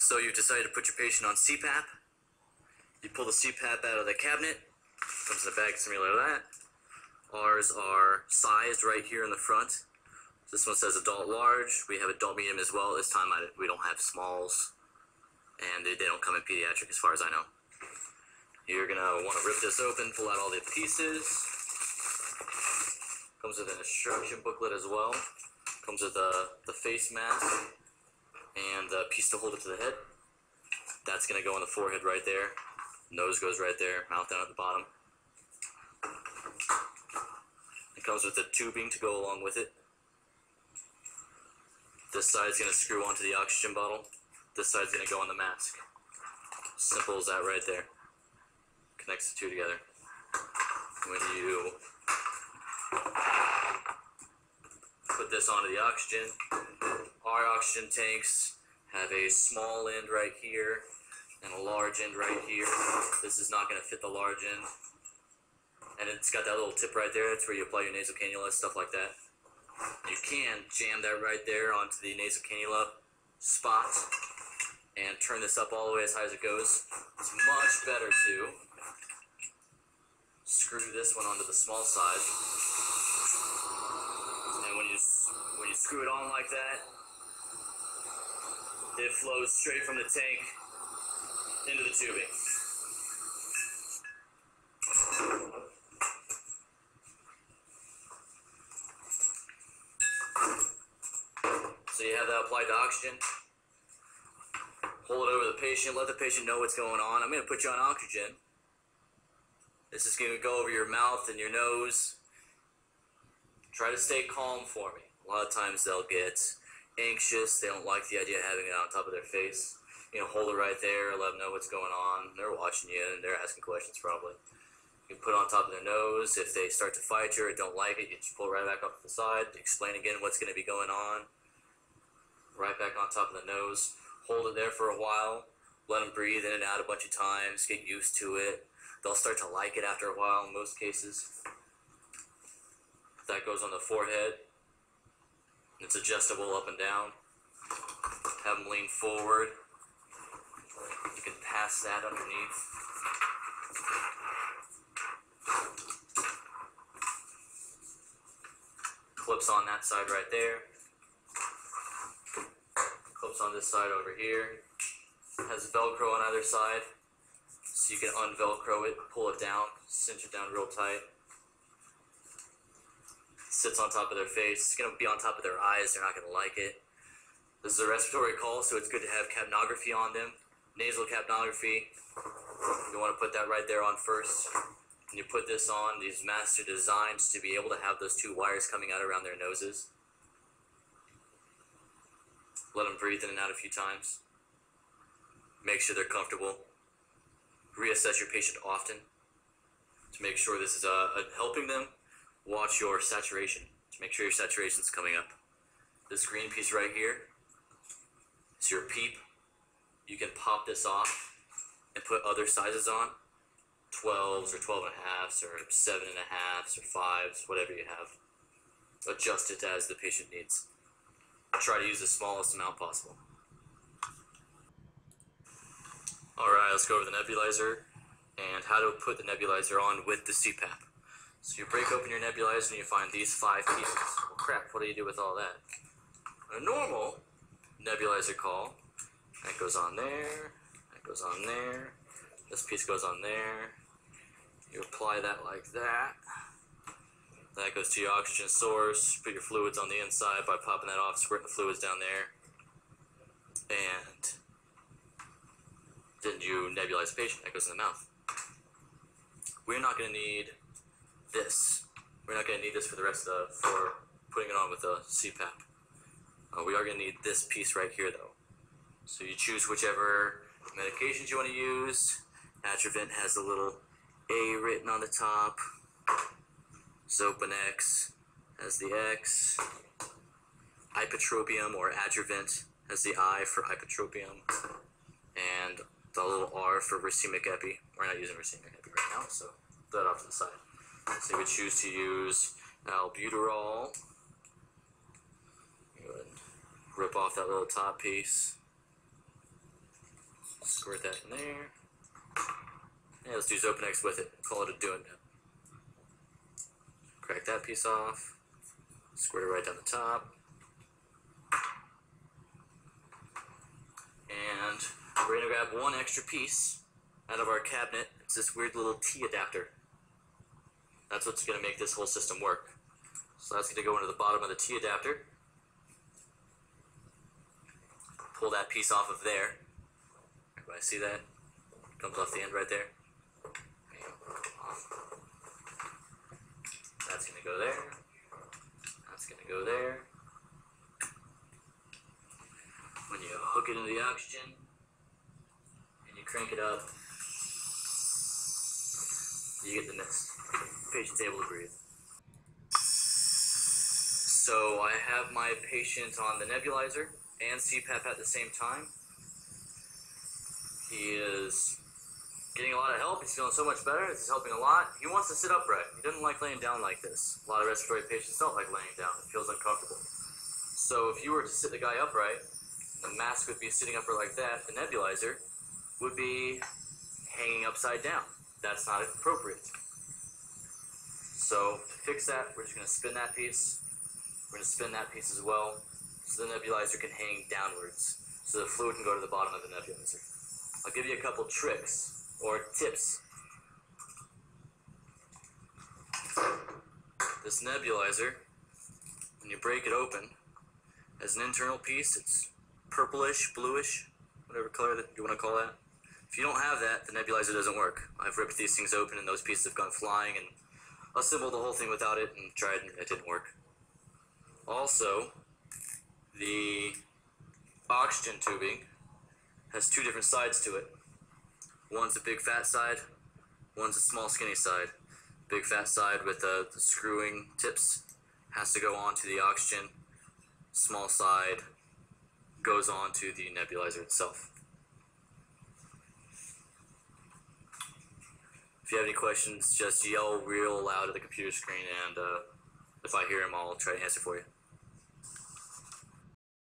So you've decided to put your patient on CPAP. You pull the CPAP out of the cabinet. Comes in a bag similar to that. Ours are sized right here in the front. This one says adult large. We have adult medium as well. This time we don't have smalls. And they don't come in pediatric as far as I know. You're going to want to rip this open, pull out all the pieces. Comes with an instruction booklet as well. Comes with the face mask and the piece to hold it to the head. That's going to go on the forehead right there. Nose goes right there, mouth down at the bottom. It comes with the tubing to go along with it. This side's going to screw onto the oxygen bottle. This side's going to go on the mask. Simple as that right there. Connects the two together. When you put this onto the oxygen, our oxygen tanks have a small end right here and a large end right here. This is not going to fit the large end. And it's got that little tip right there. That's where you apply your nasal cannula, stuff like that. You can jam that right there onto the nasal cannula spot and turn this up all the way as high as it goes. It's much better to screw this one onto the small side. And when you screw it on like that, it flows straight from the tank into the tubing. So you have that applied to oxygen. Hold it over the patient, let the patient know what's going on. I'm going to put you on oxygen. This is going to go over your mouth and your nose. Try to stay calm for me. A lot of times they'll get anxious. They don't like the idea of having it on top of their face. You know, hold it right there, let them know what's going on. They're watching you and they're asking questions probably. You can put it on top of their nose. If they start to fight you or don't like it, you just pull it right back off to the side. Explain again what's going to be going on. Right back on top of the nose. Hold it there for a while. Let them breathe in and out a bunch of times. Get used to it. They'll start to like it after a while in most cases. That goes on the forehead. It's adjustable up and down. Have them lean forward. You can pass that underneath. Clips on that side right there. Clips on this side over here. Has Velcro on either side, so you can un-Velcro it, pull it down, cinch it down real tight. Sits on top of their face. It's going to be on top of their eyes. They're not going to like it. This is a respiratory call, so it's good to have capnography on them. Nasal capnography. You want to put that right there on first. When you put this on, these masks are designed to be able to have those two wires coming out around their noses. Let them breathe in and out a few times. Make sure they're comfortable. Reassess your patient often to make sure this is helping them. Watch your saturation to make sure your saturation is coming up. This green piece right here is your PEEP. You can pop this off and put other sizes on. 12s or 12.5s or 7.5s or 5s, whatever you have. Adjust it as the patient needs. Try to use the smallest amount possible. Alright, let's go over the nebulizer and how to put the nebulizer on with the CPAP. So you break open your nebulizer and you find these 5 pieces. Well, crap, what do you do with all that? A normal nebulizer call, that goes on there, that goes on there, this piece goes on there. You apply that like that. That goes to your oxygen source. Put your fluids on the inside by popping that off, squirting the fluids down there. And then you nebulize the patient. That goes in the mouth. We're not going to need this. We're not going to need this for the rest of for putting it on with the CPAP. We are going to need this piece right here though. So you choose whichever medications you want to use. Atrovent has the little A written on the top. Zopanex has the X. Ipratropium or Atrovent has the I for ipratropium. And the little R for racemic epi. We're not using racemic epi right now, so put that off to the side. So you would choose to use albuterol. You would rip off that little top piece. Squirt that in there. Yeah, let's do Open X with it. Call it a doing now. Crack that piece off. Squirt it right down the top. And we're going to grab one extra piece out of our cabinet. It's this weird little T adapter. That's what's going to make this whole system work. So that's going to go into the bottom of the T adapter. Pull that piece off of there. Everybody see that? Comes off the end right there. That's going to go there. That's going to go there. When you hook it into the oxygen and you crank it up, you get the mist. Patient's able to breathe. So I have my patient on the nebulizer and CPAP at the same time. He is getting a lot of help. He's feeling so much better. It's helping a lot. He wants to sit upright. He doesn't like laying down like this. A lot of respiratory patients don't like laying down. It feels uncomfortable. So if you were to sit the guy upright, the mask would be sitting upright like that. The nebulizer would be hanging upside down. That's not appropriate. So to fix that, we're just going to spin that piece. We're going to spin that piece as well, so the nebulizer can hang downwards, so the fluid can go to the bottom of the nebulizer. I'll give you a couple tricks or tips. This nebulizer, when you break it open, has an internal piece. It's purplish, bluish, whatever color that you want to call that. If you don't have that, the nebulizer doesn't work. I've ripped these things open and those pieces have gone flying, and assembled the whole thing without it and tried, and it didn't work. Also, the oxygen tubing has two different sides to it. One's a big fat side, one's a small skinny side. Big fat side with the screwing tips has to go onto the oxygen. Small side goes onto the nebulizer itself. If you have any questions, just yell real loud at the computer screen, and if I hear them, I'll try to answer for you.